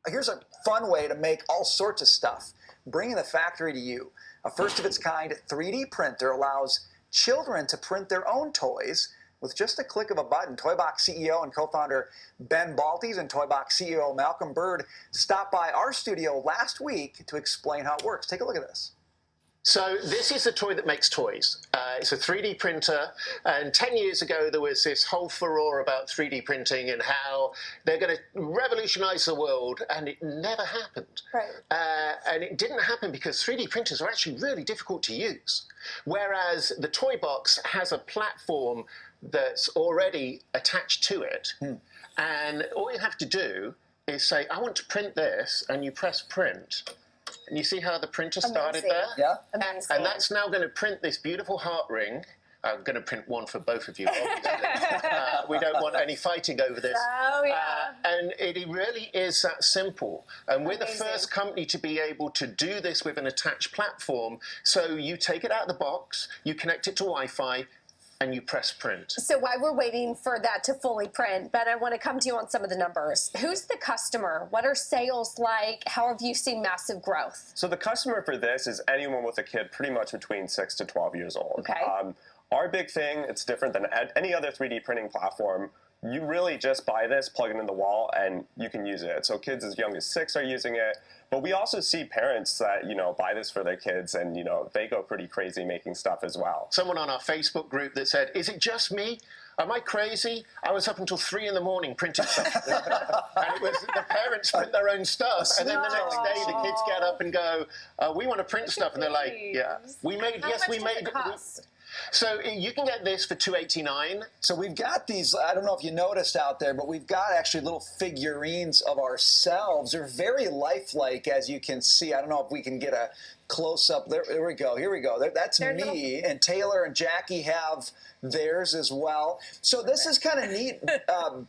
here's a fun way to make all sorts of stuff, bringing the factory to you. A first-of-its-kind 3D printer allows children to print their own toys with just a click of a button. Toybox CEO and co-founder Ben Baltes and Toybox CEO Malcolm Bird stopped by our studio last week to explain how it works. Take a look at this. So this is a toy that makes toys. It's a 3D printer, and 10 years ago there was this whole furore about 3D printing and how they're going to revolutionize the world, and it never happened. Right. And it didn't happen because 3D printers are actually really difficult to use, whereas the Toy Box has a platform that's already attached to it, and all you have to do is say, I want to print this, and you press print. And you see how the printer started there? Yeah. Amazing. And that's now going to print this beautiful heart ring. I'm going to print one for both of you, obviously. We don't want any fighting over this. Oh, yeah. And it really is that simple. And we're the Amazing. first company to be able to do this with an attached platform. So you take it out of the box, you connect it to Wi-Fi, and you press print. So while we're waiting for that to fully print, Ben, I want to come to you on some of the numbers. Who's the customer? What are sales like? How have you seen massive growth? So the customer for this is anyone with a kid pretty much between 6 to 12 years old. Okay. Our big thing, it's different than any other 3D printing platform. You really just buy this, plug it in the wall, and you can use it. So kids as young as 6 are using it. But we also see parents that, buy this for their kids, and, they go pretty crazy making stuff as well. Someone on our Facebook group that said, is it just me? Am I crazy? I was up until 3 in the morning printing stuff. And it was the parents print their own stuff. And then the next day the kids get up and go, we want to print stuff. And they're like, yeah, we made. How much does it cost? So you can get this for $289. So we've got these, I don't know if you noticed out there, but we've got actually little figurines of ourselves. They're very lifelike, as you can see. I don't know if we can get a close-up. There we go. Here we go. That's me, and Taylor and Jackie have theirs as well. So this is kind of neat,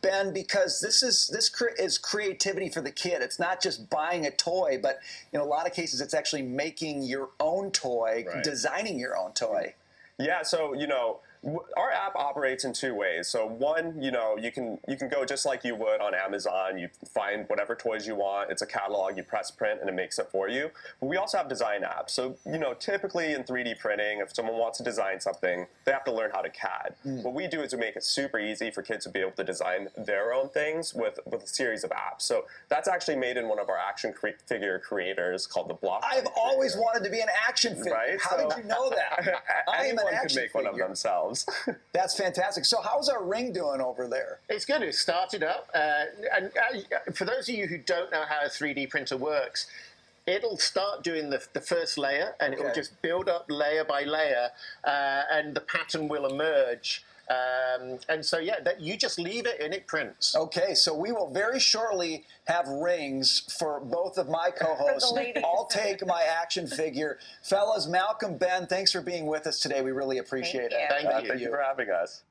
Ben, because this is creativity for the kid. It's not just buying a toy, but in a lot of cases it's actually making your own toy, designing your own toy. Yeah, so, our app operates in 2 ways. So one, you can go just like you would on Amazon. You find whatever toys you want. It's a catalog. You press print, and it makes it for you. But we also have design apps. So, typically in 3D printing, if someone wants to design something, they have to learn how to CAD. What we do is we make it super easy for kids to be able to design their own things with a series of apps. So that's actually made in one of our action figure creators called the Block. I've always wanted to be an action figure. Right? How did you know that? I am an Anyone action could make figure. one of themselves. That's fantastic. So how's our ring doing over there? It's good. It started up. And for those of you who don't know how a 3D printer works, it'll start doing the first layer, and it will just build up layer by layer, and the pattern will emerge. And so, you just leave it and it prints. Okay, so we will very shortly have rings for both of my co-hosts. I'll take my action figure. Fellas, Malcolm, Ben, thanks for being with us today. We really appreciate it. Thank you. Thank you for having us.